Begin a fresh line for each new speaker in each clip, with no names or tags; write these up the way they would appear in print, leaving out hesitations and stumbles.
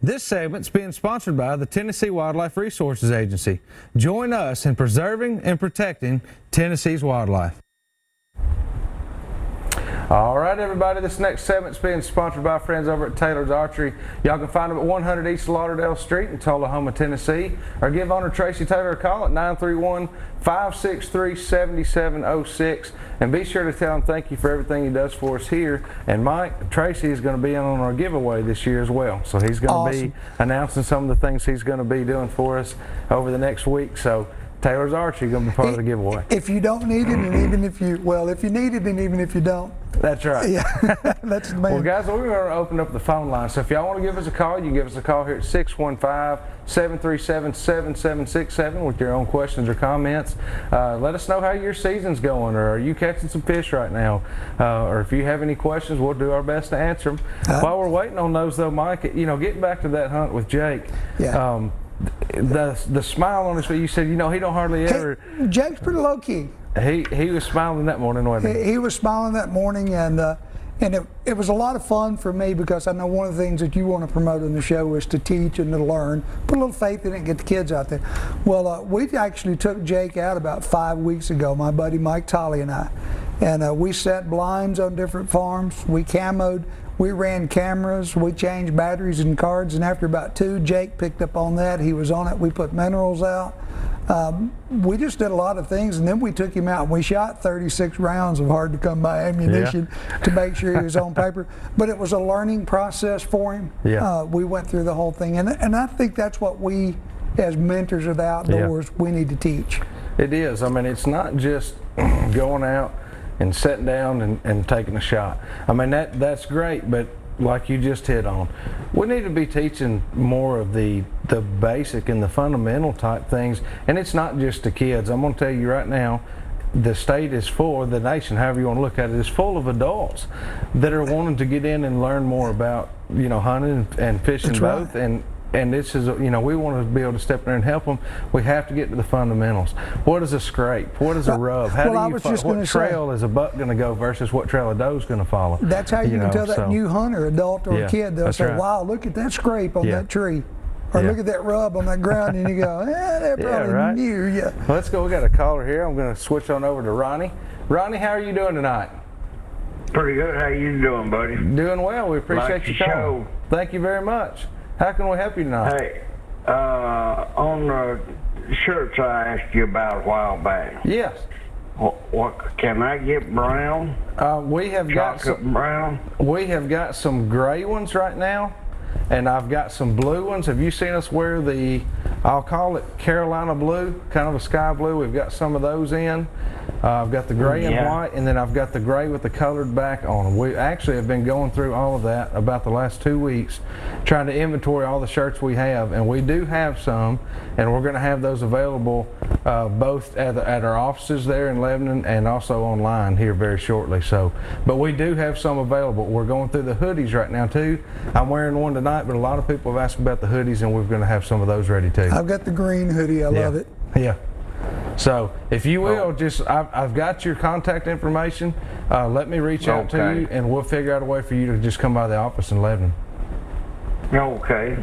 This segment's being sponsored by the Tennessee Wildlife Resources Agency. Join us in preserving and protecting Tennessee's wildlife. All right, everybody, this next segment's being sponsored by our friends over at Taylor's Archery. Y'all can find them at 100 East Lauderdale Street in Tullahoma, Tennessee, or give owner Tracy Taylor a call at 931-563-7706. And be sure to tell him thank you for everything he does for us here. And Mike, Tracy is going to be in on our giveaway this year as well. So he's going to be announcing some of the things he's going to be doing for us over the next week. So Taylor's Archery going to be part of the giveaway.
If you don't need it, and even if you, well, if you need it, and even if you don't.
That's right.
Yeah, that's the man.
Well, guys, we're going to open up the phone line. So if y'all want to give us a call, you can give us a call here at 615-737-7767 with your own questions or comments. Let us know how your season's going, or are you catching some fish right now? Or if you have any questions, we'll do our best to answer them. While we're waiting on those, though, Mike, you know, getting back to that hunt with Jake.
Yeah.
The smile on his face, you said, you know, he don't hardly ever.
Hey, Jake's pretty low key.
He was smiling that morning, wasn't he?
He was smiling that morning, and it was a lot of fun for me, because I know one of the things that you want to promote in the show is to teach and to learn, put a little faith in it, and get the kids out there. Well, we actually took Jake out about 5 weeks ago, my buddy Mike Tolley and I, and we set blinds on different farms. We camoed. We ran cameras, we changed batteries and cards, and after about 2, Jake picked up on that. He was on it. We put minerals out. We just did a lot of things, and then we took him out and we shot 36 rounds of hard to come by ammunition to make sure he was on paper. But it was a learning process for him.
Yeah.
We went through the whole thing, and I think that's what we, as mentors of the outdoors, we need to teach.
It is. I mean, it's not just going out and sitting down and taking a shot. I mean, that's great, but like you just hit on, we need to be teaching more of the basic and the fundamental type things. And it's not just the kids. I'm going to tell you right now, the state is full, the nation, however you want to look at it, is full of adults that are wanting to get in and learn more about, you know, hunting and fishing. That's both. Right. And this is, you know, we want to be able to step in there and help them. We have to get to the fundamentals. What is a scrape? What is a rub? How do you what trail is a buck going to go versus what trail a doe's going to follow?
That's how you can tell that new hunter, adult or kid. They'll say, wow, look at that scrape on that tree. Or look at that rub on that ground, and you go, they're probably new. Yeah.
Well, let's go. We got a caller here. I'm going to switch on over to Ronnie. Ronnie, how are you doing tonight?
Pretty good. How you doing, buddy?
Doing well. We appreciate you calling. Thank you very much. How can we help you tonight?
Hey, on the shirts I asked you about a while back.
Yes.
What can I get brown?
We have got some
brown.
We have got some gray ones right now, and I've got some blue ones. Have you seen us wear the, I'll call it Carolina blue, kind of a sky blue? We've got some of those in. I've got the gray and white, and then I've got the gray with the colored back on them. We actually have been going through all of that about the last 2 weeks, trying to inventory all the shirts we have, and we do have some, and we're going to have those available both at our offices there in Lebanon and also online here very shortly. So, but we do have some available. We're going through the hoodies right now too. I'm wearing one tonight, but a lot of people have asked about the hoodies, and we're going to have some of those ready too.
I've got the green hoodie. I love it.
Yeah. So if you will, just I've got your contact information. Let me reach out to you, and we'll figure out a way for you to just come by the office in Lebanon.
Okay.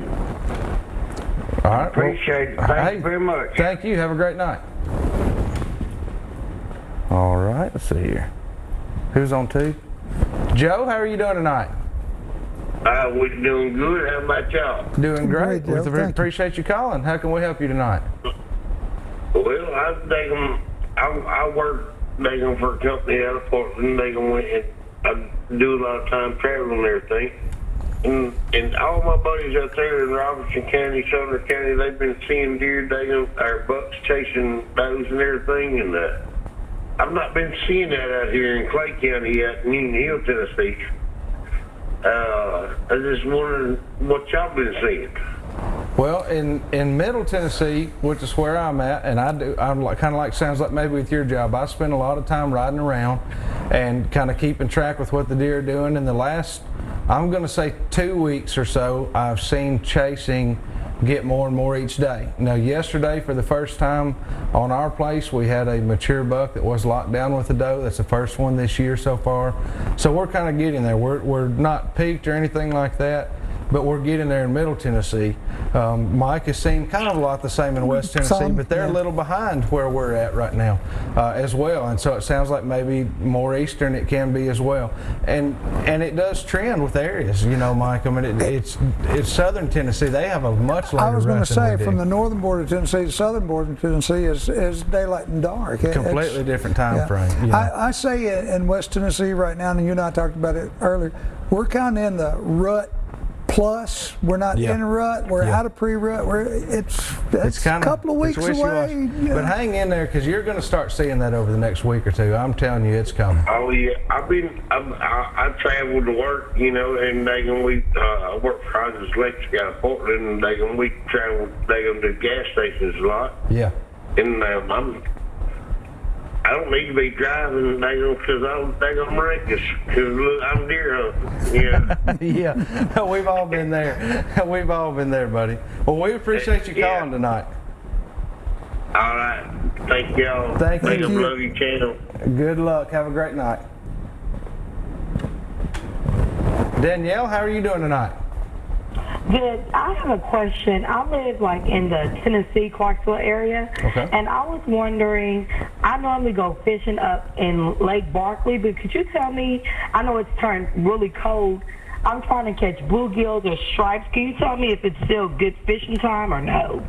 All right.
Appreciate it. Thank you very much.
Thank you. Have a great night. All right. Let's see here. Who's on 2? Joe, how are you doing tonight?
We're doing good. How about y'all?
Doing great. We appreciate you calling. How can we help you tonight?
Well, I work for a company out of Portland. I do a lot of time traveling and everything. And all my buddies out there in Robertson County, Sumner County, they've been seeing deer, our bucks chasing does and everything. And I've not been seeing that out here in Clay County yet, in Union Hill, Tennessee. I just wondering what y'all been seeing.
Well, in Middle Tennessee, which is where I'm at, and I'm kind of like, sounds like maybe with your job, I spend a lot of time riding around and kind of keeping track with what the deer are doing. In the last, I'm going to say 2 weeks or so, I've seen chasing get more and more each day. Now, yesterday, for the first time on our place, we had a mature buck that was locked down with a doe. That's the first one this year so far. So we're kind of getting there. We're not peaked or anything like that. but we're getting there in Middle Tennessee. Mike has seen kind of a lot the same in West Tennessee, but they're a little behind where we're at right now as well. And so it sounds like maybe more eastern it can be as well. And it does trend with areas, you know, Mike. I mean, it's southern Tennessee. They have a much later.
I was going to say, from the
the
northern border of Tennessee to southern border of Tennessee is daylight and dark.
completely different time frame. You know.
I say in West Tennessee right now, and you and I talked about it earlier, we're kind of in the rut plus. We're not in a rut. We're out of pre-rut. It's a couple of weeks away.
But hang in there, because you're going to start seeing that over the next week or two. I'm telling you, it's coming.
Oh yeah, I travel to work, you know, and I work for Rogers Electric out of Portland, and we travel to gas stations a lot.
Yeah.
And I don't need to be driving, because they're gonna wreck us. Because look, I'm deer hunting. Yeah.
Yeah. We've all been there. We've all been there, buddy. Well, we appreciate you calling tonight.
All right. Thank y'all.
Thank you.
Love your channel.
Good luck. Have a great night. Danielle, how are you doing tonight?
Good. I have a question. I live like in the Tennessee, Clarksville area, and I was wondering, I normally go fishing up in Lake Barkley, but could you tell me, I know it's turned really cold, I'm trying to catch bluegills or stripes. Can you tell me if it's still good fishing time or no?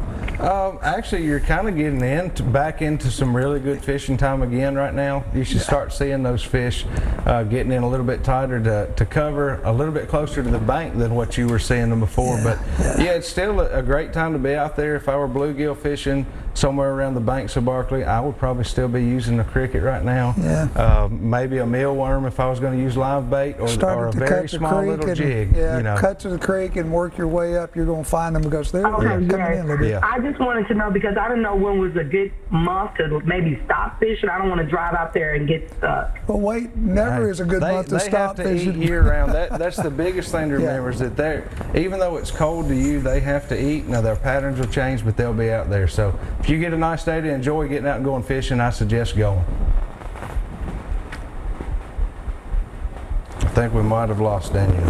Actually, you're kind of getting back into some really good fishing time again right now. You should start seeing those fish getting in a little bit tighter to cover a little bit closer to the bank than what you were seeing them before. But yeah, it's still a great time to be out there. If I were bluegill fishing somewhere around the banks of Barkley, I would probably still be using a cricket right now. Yeah. Maybe a mealworm if I was going to use live bait, or a very small little jig.
Yeah,
you know.
cut to the creek and work your way up. You're going to find them because they're coming in a little bit.
I just wanted to know, because I don't know when was a good month to maybe stop fishing. I don't want to drive out there and get stuck.
Well, wait, never is a good month to stop fishing.
They have to eat year round. That's the biggest thing to remember, is that even though it's cold to you, they have to eat. Now their patterns will change, but they'll be out there. So if you get a nice day to enjoy getting out and going fishing, I suggest going. I think we might have lost Daniel.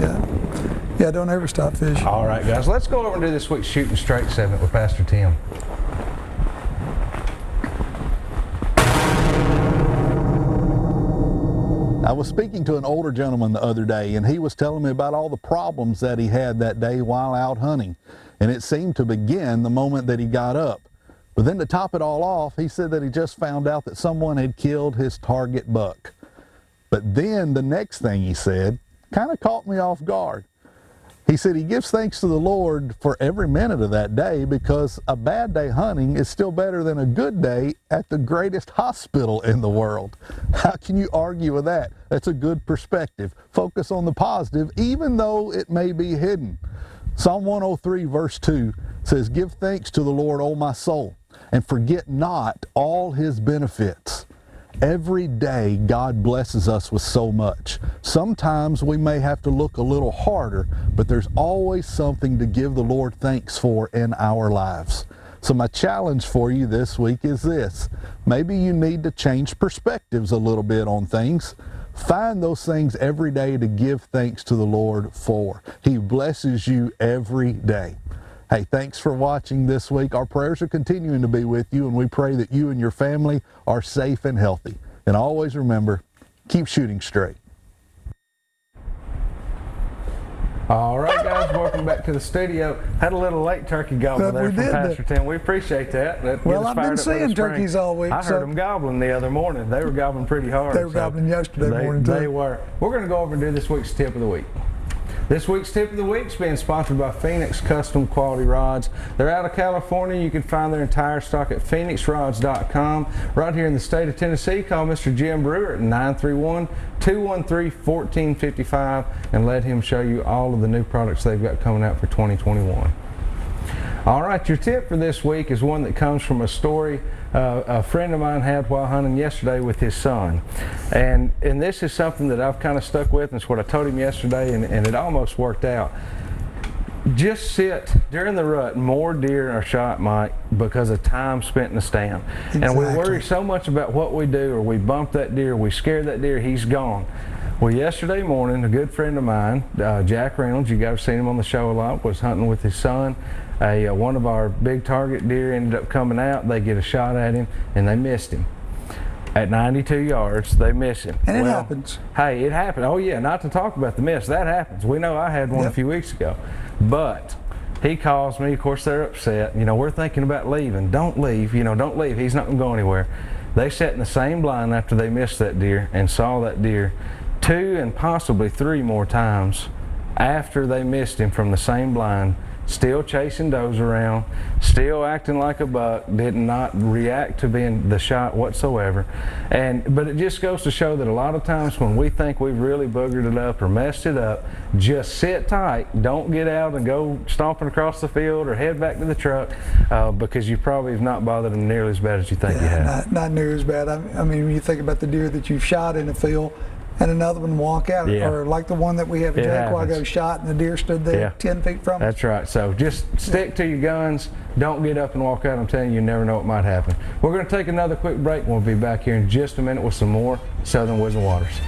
Yeah, don't ever stop fishing.
All right, guys, let's go over and do this week's Shooting Straight segment with Pastor Tim.
I was speaking to an older gentleman the other day, and he was telling me about all the problems that he had that day while out hunting. And it seemed to begin the moment that he got up. But then to top it all off, he said that he just found out that someone had killed his target buck. But then the next thing he said kind of caught me off guard. He said he gives thanks to the Lord for every minute of that day, because a bad day hunting is still better than a good day at the greatest hospital in the world. How can you argue with that? That's a good perspective. Focus on the positive, even though it may be hidden. Psalm 103 verse 2 says, "Give thanks to the Lord, O my soul, and forget not all his benefits." Every day God blesses us with so much. Sometimes we may have to look a little harder, but there's always something to give the Lord thanks for in our lives. So my challenge for you this week is this. Maybe you need to change perspectives a little bit on things. Find those things every day to give thanks to the Lord for. He blesses you every day. Hey, thanks for watching this week. Our prayers are continuing to be with you, and we pray that you and your family are safe and healthy. And always remember, keep shooting straight.
All right, guys, welcome back to the studio. Had a little late turkey gobble there from Pastor Tim. We appreciate that.
Well, I've been seeing turkeys all week.
I heard them gobbling the other morning. They were gobbling pretty hard.
They were gobbling yesterday morning, too.
They were. We're going to go over and do this week's tip of the week. This week's tip of the week is being sponsored by Phoenix Custom Quality Rods. They're out of California. You can find their entire stock at phoenixrods.com. Right here in the state of Tennessee, call Mr. Jim Brewer at 931-213-1455 and let him show you all of the new products they've got coming out for 2021. All right, your tip for this week is one that comes from a story a friend of mine had while hunting yesterday with his son. And this is something that I've kind of stuck with, and it's what I told him yesterday, and it almost worked out. Just sit during the rut. More deer are shot, Mike, because of time spent in the stand. Exactly. And we worry so much about what we do, or we bump that deer, we scare that deer, he's gone. Well, yesterday morning, a good friend of mine, Jack Reynolds, you guys have seen him on the show a lot, was hunting with his son. One of our big target deer ended up coming out. They get a shot at him, and they missed him. At 92 yards, they miss him.
And it happens.
Hey, it happened. Oh, yeah, not to talk about the miss. That happens. We know I had one a few weeks ago. But he calls me. Of course, they're upset. You know, we're thinking about leaving. Don't leave. You know, don't leave. He's not going to go anywhere. They sat in the same blind after they missed that deer and saw that deer 2 and possibly 3 more times after they missed him from the same blind, still chasing does around, still acting like a buck, did not react to being the shot whatsoever. But it just goes to show that a lot of times when we think we've really boogered it up or messed it up, just sit tight, don't get out and go stomping across the field or head back to the truck, because you probably have not bothered them nearly as bad as you think you have.
Not near as bad. I mean, when you think about the deer that you've shot in the field and another one walk out, or like the one that we have a Jaguar shot and the deer stood there 10 feet from us.
That's right. So just stick to your guns. Don't get up and walk out. I'm telling you, you never know what might happen. We're going to take another quick break and we'll be back here in just a minute with some more Southern Woods and Waters.